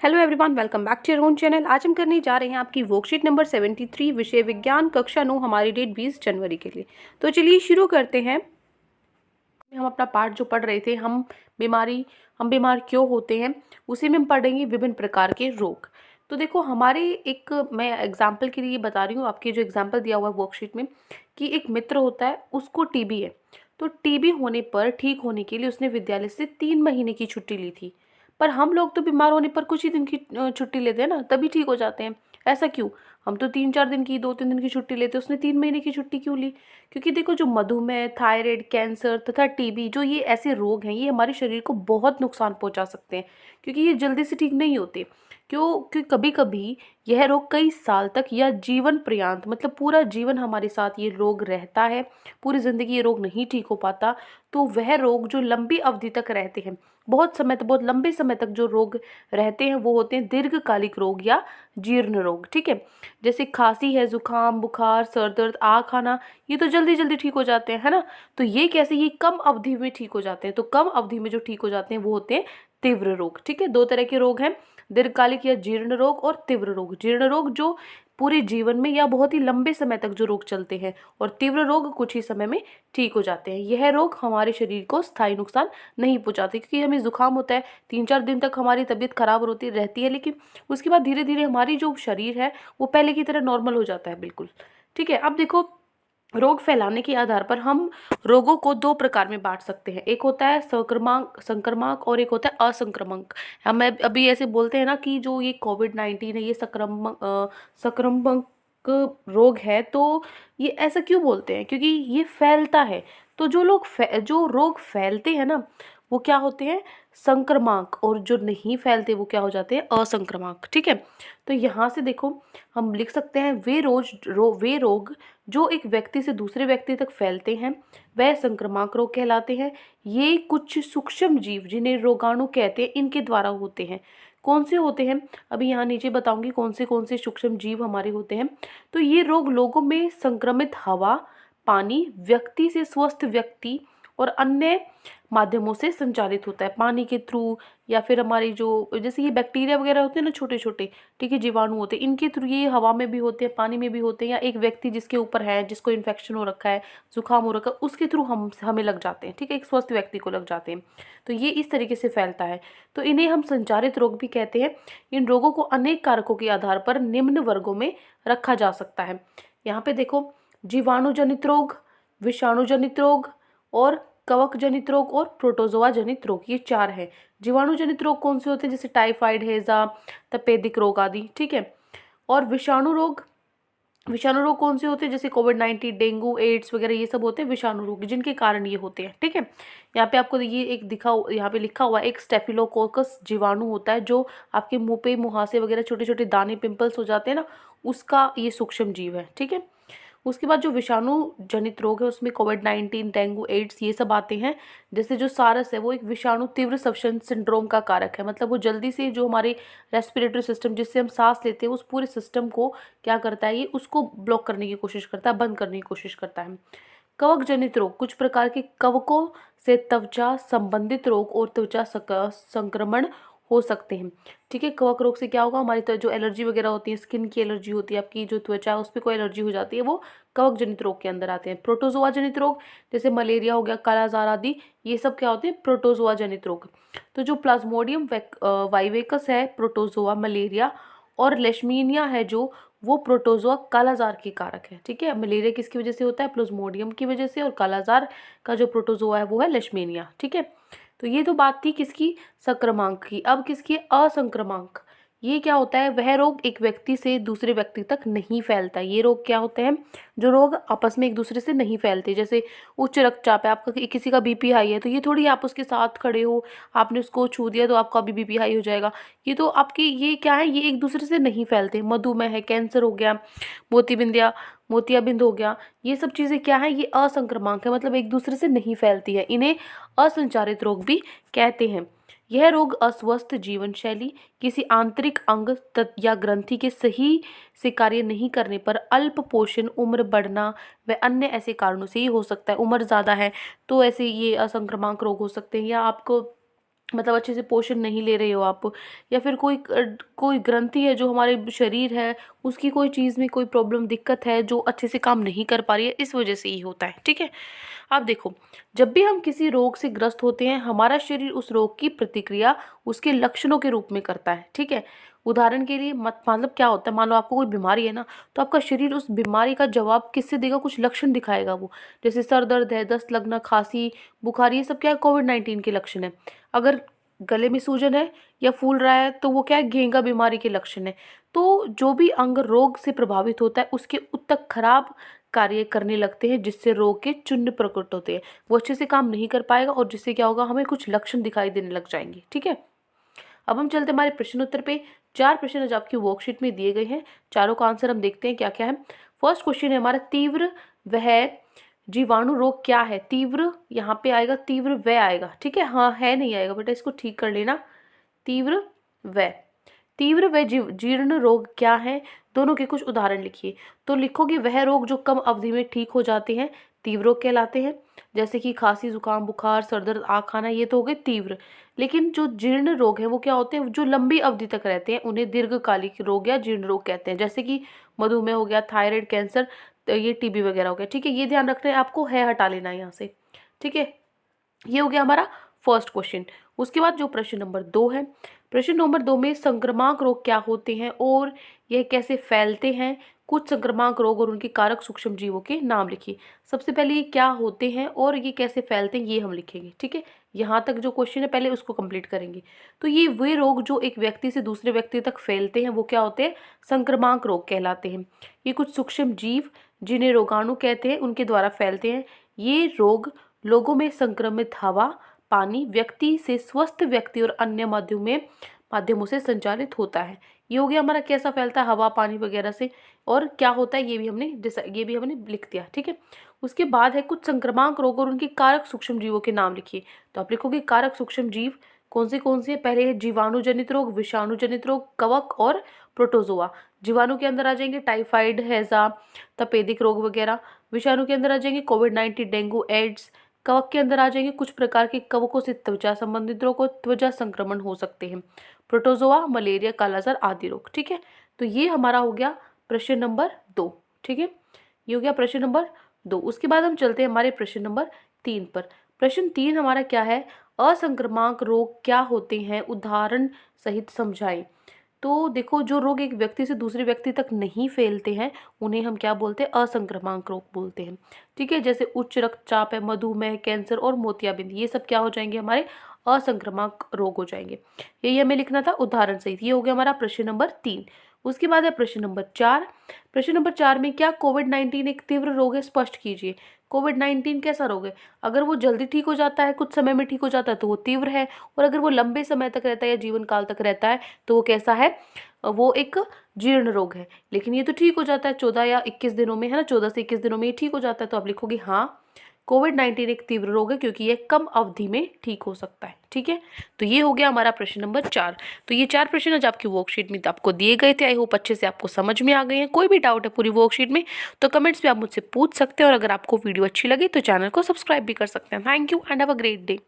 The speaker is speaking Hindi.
Hello everyone, welcome back to your own channel. आज हम करने जा रहे हैं आपकी वर्कशीट नंबर 73, विषय विज्ञान, कक्षा 9, हमारी डेट 20 जनवरी के लिए। तो चलिए शुरू करते हैं। हम अपना पाठ जो पढ़ रहे थे, हम बीमार क्यों होते हैं, उसी में हम पढ़ेंगे विभिन्न प्रकार के रोग। तो देखो, हमारे एक मैं एग्जाम्पल के लिए बता रही हूँ, आपके जो एग्जाम्पल दिया हुआ है वर्कशीट में, कि एक मित्र होता है, उसको टीबी है। तो टीबी होने पर ठीक होने के लिए उसने विद्यालय से 3 महीने की छुट्टी ली थी। पर हम लोग तो बीमार होने पर कुछ ही दिन की छुट्टी लेते हैं ना, तभी ठीक हो जाते हैं। ऐसा क्यों? हम तो 3-4 दिन की, 2-3 दिन की छुट्टी लेते हैं, उसने 3 महीने की छुट्टी क्यों ली? क्योंकि देखो, जो मधुमेह, थायराइड, कैंसर तथा टीबी, जो ये ऐसे रोग हैं, ये हमारे शरीर को बहुत नुकसान पहुंचा सकते हैं, क्योंकि ये जल्दी से ठीक नहीं होते। क्योंकि कभी कभी यह रोग कई साल तक या जीवन पर्यंत, मतलब पूरा जीवन हमारे साथ ये रोग रहता है, पूरी जिंदगी ये रोग नहीं ठीक हो पाता। तो वह रोग जो लंबी अवधि तक रहते हैं, बहुत समय तक, बहुत लंबे समय तक जो रोग रहते हैं, वो होते हैं दीर्घकालिक रोग या जीर्ण रोग। ठीक है, जैसे खांसी है, जुकाम, बुखार, सर दर्द, आँख आना, ये तो जल्दी जल्दी ठीक हो जाते हैं, है ना। तो ये कैसे, ये कम अवधि में ठीक हो जाते हैं। तो कम अवधि में जो ठीक हो जाते हैं वो होते हैं तीव्र रोग। ठीक है, दो तरह के रोग हैं, दीर्घकालिक या जीर्ण रोग और तीव्र रोग। जीर्ण रोग जो पूरे जीवन में या बहुत ही लंबे समय तक जो रोग चलते हैं, और तीव्र रोग कुछ ही समय में ठीक हो जाते हैं। यह रोग हमारे शरीर को स्थायी नुकसान नहीं पहुंचाते, क्योंकि हमें जुकाम होता है, 3-4 दिन तक हमारी तबीयत खराब होती रहती है, लेकिन उसके बाद धीरे धीरे हमारी जो शरीर है वो पहले की तरह नॉर्मल हो जाता है, बिल्कुल। ठीक है, अब देखो, रोग फैलाने के आधार पर हम रोगों को दो प्रकार में बांट सकते हैं। एक होता है संक्रामक और एक होता है असंक्रामक। हम अभी ऐसे बोलते हैं ना कि जो ये कोविड-19 है, ये संक्रामक रोग है। तो ये ऐसा क्यों बोलते हैं? क्योंकि ये फैलता है। तो जो रोग फैलते हैं ना, वो क्या होते हैं? संक्रामक। और जो नहीं फैलते वो क्या हो जाते हैं? असंक्रामक। ठीक है, तो यहाँ से देखो, हम लिख सकते हैं वे रोग जो एक व्यक्ति से दूसरे व्यक्ति तक फैलते हैं, वह संक्रामक रोग कहलाते हैं। ये कुछ सूक्ष्म जीव, जिन्हें रोगाणु कहते हैं, इनके द्वारा होते हैं। कौन से होते हैं? अभी यहाँ नीचे बताऊंगी कौन से सूक्ष्म जीव हमारे होते हैं। तो ये रोग लोगों में संक्रमित हवा, पानी, व्यक्ति से स्वस्थ व्यक्ति और अन्य माध्यमों से संचालित होता है, पानी के थ्रू, या फिर हमारी जो, जैसे ये बैक्टीरिया वगैरह होते हैं ना, छोटे छोटे, ठीक है, जीवाणु होते हैं, इनके थ्रू ये हवा में भी होते हैं, पानी में भी होते हैं, या एक व्यक्ति जिसके ऊपर है, जिसको इन्फेक्शन हो रखा है, जुकाम हो रखा है, उसके थ्रू हमें लग जाते हैं। ठीक है, एक स्वस्थ व्यक्ति को लग जाते हैं। तो ये इस तरीके से फैलता है। तो इन्हें हम संचारित रोग भी कहते हैं। इन रोगों को अनेक कारकों के आधार पर निम्न वर्गों में रखा जा सकता है। यहाँ पे देखो, जीवाणु जनित रोग, विषाणु जनित रोग और कवक जनित रोग और प्रोटोजोआ जनित रोग, ये 4 हैं। जीवाणु जनित रोग कौन से होते हैं? जैसे टाइफाइड, हैजा, तपेदिक रोग आदि। ठीक है, और विषाणु रोग कौन से होते हैं? जैसे कोविड-19, डेंगू, एड्स वगैरह, ये सब होते हैं विषाणु रोग, जिनके कारण ये होते हैं। ठीक है, यहाँ पे आपको ये एक यहाँ पे लिखा हुआ है, एक स्टेफिलोकोकस जीवाणु होता है, जो आपके मुंह पे मुहासे वगैरह, छोटे छोटे दाने, पिंपल्स हो जाते हैं ना, उसका ये सूक्ष्म जीव है। ठीक है, उसके बाद जो विषाणु जनित रोग है, उसमें कोविड-19, डेंगू, एड्स, ये सब आते हैं। जैसे जो सारस है, वो एक विषाणु तीव्र श्वसन सिंड्रोम का कारक है, मतलब वो जल्दी से जो हमारे रेस्पिरेटरी सिस्टम, जिससे हम सांस लेते हैं, उस पूरे सिस्टम को क्या करता है, ये उसको ब्लॉक करने की कोशिश करता है, बंद करने की कोशिश करता है। कवक जनित रोग, कुछ प्रकार के कवकों से त्वचा संबंधित रोग और त्वचा संक्रमण हो सकते हैं। ठीक है, कवक रोग से क्या होगा, हमारी जो एलर्जी वगैरह होती है, स्किन की एलर्जी होती है, आपकी जो त्वचा है उस पर कोई एलर्जी हो जाती है, वो कवक जनित रोग के अंदर आते हैं। प्रोटोजोआ जनित रोग, जैसे मलेरिया हो गया, कालाजार आदि, ये सब क्या होते हैं? प्रोटोजोआ जनित रोग। तो जो प्लाज्मोडियम वाइवेकस है, प्रोटोजोआ मलेरिया, और लेशमीनिया है जो, वो प्रोटोजोआ कालाजार के कारक है। ठीक है, मलेरिया किसकी वजह से होता है? प्लाज्मोडियम की वजह से, और कालाजार का जो प्रोटोजोआ है वो है लेशमीनिया। ठीक है, तो ये तो बात थी किसकी? संक्रमक की। अब किसकी? असंक्रमक। ये क्या होता है? वह रोग एक व्यक्ति से दूसरे व्यक्ति तक नहीं फैलता। ये रोग क्या होते हैं? जो रोग आपस में एक दूसरे से नहीं फैलते। जैसे उच्च रक्तचाप है आपका, किसी का बीपी हाई है, तो ये थोड़ी आप उसके साथ खड़े हो, आपने उसको छू दिया तो आपका भी बीपी हाई हो जाएगा। ये तो आपकी, ये क्या है, ये एक दूसरे से नहीं फैलते। मधुमेह है, कैंसर हो गया, मोतियाबिंद हो गया, ये सब चीज़ें क्या है? ये असंक्रामक है, मतलब एक दूसरे से नहीं फैलती है। इन्हें असंचारित रोग भी कहते हैं। यह रोग अस्वस्थ जीवन शैली, किसी आंतरिक अंग या ग्रंथि के सही से कार्य नहीं करने पर, अल्प पोषण, उम्र बढ़ना व अन्य ऐसे कारणों से ही हो सकता है। उम्र ज़्यादा है तो ऐसे ये असंक्रामक रोग हो सकते हैं, या आपको मतलब अच्छे से पोषण नहीं ले रहे हो आप, या फिर कोई ग्रंथि है जो हमारे शरीर है उसकी कोई चीज़ में कोई प्रॉब्लम दिक्कत है जो अच्छे से काम नहीं कर पा रही है, इस वजह से ही होता है। ठीक है, आप देखो, जब भी हम किसी रोग से ग्रस्त होते हैं हमारा शरीर उस रोग की प्रतिक्रिया उसके लक्षणों के रूप में करता है। ठीक है, उदाहरण के लिए मतलब क्या होता है, मान लो आपको कोई बीमारी है ना, तो आपका शरीर उस बीमारी का जवाब किससे देगा, कुछ लक्षण दिखाएगा वो। जैसे सर दर्द है, दस्त लगना, खांसी, बुखार, ये सब क्या है, कोविड-19 के लक्षण है। अगर गले में सूजन है या फूल रहा है तो वो क्या है, घेंगा बीमारी के लक्षण है। तो जो भी अंग रोग से प्रभावित होता है उसके उत्तक खराब कार्य करने लगते हैं, जिससे रोग के चिन्ह प्रकट होते हैं, वो अच्छे से काम नहीं कर पाएगा और जिससे क्या होगा, हमें कुछ लक्षण दिखाई देने लग जाएंगे। ठीक है, अब हम चलते हैं हमारे प्रश्न उत्तर पे। 4 प्रश्न आज आपकी वर्कशीट में दिए गए हैं, चारों का आंसर हम देखते हैं क्या क्या है। फर्स्ट क्वेश्चन है हमारा, तीव्र वह जीवाणु रोग क्या है। तीव्र यहाँ पे आएगा, तीव्र वह आएगा। ठीक है, हाँ है नहीं आएगा बेटा, इसको ठीक कर लेना। तीव्र वह, तीव्र व जीर्ण रोग क्या है, दोनों के कुछ उदाहरण लिखिए। तो लिखोगे वह रोग जो कम अवधि में ठीक हो जाते हैं तीव्र रोग कहलाते हैं, जैसे कि खांसी, जुकाम, बुखार, सरदर्द, आँख खाना, ये तो हो गए तीव्र। लेकिन जो जीर्ण रोग है वो क्या होते हैं, जो लंबी अवधि तक रहते हैं उन्हें दीर्घकालिक रोग या जीर्ण रोग कहते हैं, जैसे कि मधुमेह हो गया, थायराइड, कैंसर, तो ये टीबी वगैरह हो गया। ठीक है, ये ध्यान रखना है आपको, है हटा लेना है यहाँ से। ठीक है, ये हो गया हमारा फर्स्ट क्वेश्चन। उसके बाद जो प्रश्न नंबर 2 है, प्रश्न नंबर 2 में संक्रामक रोग क्या होते हैं और यह कैसे फैलते हैं, कुछ संक्रामक रोग और उनके कारक सूक्ष्म जीवों के नाम लिखिए। सबसे पहले ये क्या होते हैं और ये कैसे फैलते हैं ये हम लिखेंगे। ठीक है, यहाँ तक जो क्वेश्चन है पहले उसको कंप्लीट करेंगे। तो ये वे रोग जो एक व्यक्ति से दूसरे व्यक्ति तक फैलते हैं वो क्या होते हैं, संक्रामक रोग कहलाते हैं। ये कुछ सूक्ष्म जीव जिन्हें रोगाणु कहते हैं उनके द्वारा फैलते हैं। ये रोग लोगों में संक्रमित हवा, पानी, व्यक्ति से स्वस्थ व्यक्ति और अन्य माध्यमों से संचालित होता है। ये हो गया हमारा कैसा फैलता है, हवा, पानी वगैरह से, और क्या होता है ये भी हमने लिख दिया। ठीक है, उसके बाद है कुछ संक्रामक रोग और उनके कारक सूक्ष्म जीवों के नाम लिखिए। तो आप लिखोगे कारक सूक्ष्म जीव कौन से है, पहले है जीवाणु जनित रोग, विषाणु जनित रोग, कवक और प्रोटोजोआ। जीवाणु के अंदर आ जाएंगे टाइफाइड, हैजा, तपेदिक रोग वगैरह। विषाणु के अंदर आ जाएंगे कोविड-19, डेंगू, एड्स। कवक के अंदर आ जाएंगे कुछ प्रकार के कवकों से त्वचा संबंधित रोग और त्वचा संक्रमण हो सकते हैं। प्रोटोजोआ, मलेरिया, कालाजार आदि रोग। ठीक है, तो ये हमारा हो गया प्रश्न नंबर 2। ठीक है, ये हो गया प्रश्न नंबर 2। उसके बाद हम चलते हैं हमारे प्रश्न नंबर 3 पर। प्रश्न 3 हमारा क्या है, असंक्रामक रोग क्या होते हैं, उदाहरण सहित समझाएं। तो देखो, जो रोग एक व्यक्ति से दूसरे व्यक्ति तक नहीं फैलते हैं उन्हें हम क्या बोलते हैं, असंक्रामक रोग बोलते हैं। ठीक है, जैसे उच्च रक्तचाप है, मधुमेह, कैंसर और मोतियाबिंद, ये सब क्या हो जाएंगे, हमारे असंक्रामक रोग हो जाएंगे। यही हमें लिखना था उदाहरण सहित। ये हो गया हमारा प्रश्न नंबर 3। उसके बाद है प्रश्न नंबर 4। प्रश्न नंबर 4 में क्या कोविड-19 एक तीव्र रोग है, स्पष्ट कीजिए। कोविड-19 कैसा रोग है, अगर वो जल्दी ठीक हो जाता है, कुछ समय में ठीक हो जाता है तो वो तीव्र है, और अगर वो लंबे समय तक रहता है या जीवन काल तक रहता है तो वो कैसा है, वो एक जीर्ण रोग है। लेकिन ये तो ठीक हो जाता है 14 या 21 दिनों में, है ना, 14 से 21 दिनों में ये ठीक हो जाता है। तो आप लिखोगे हाँ, कोविड-19 एक तीव्र रोग है क्योंकि ये कम अवधि में ठीक हो सकता है। ठीक है, तो ये हो गया हमारा प्रश्न नंबर 4। तो ये 4 प्रश्न आज आपकी वर्कशीट में आपको दिए गए थे। आई होप अच्छे से आपको समझ में आ गए हैं। कोई भी डाउट है पूरी वर्कशीट में तो कमेंट्स में आप मुझसे पूछ सकते हैं, और अगर आपको वीडियो अच्छी लगी तो चैनल को सब्सक्राइब भी कर सकते हैं। Thank you and have a great day.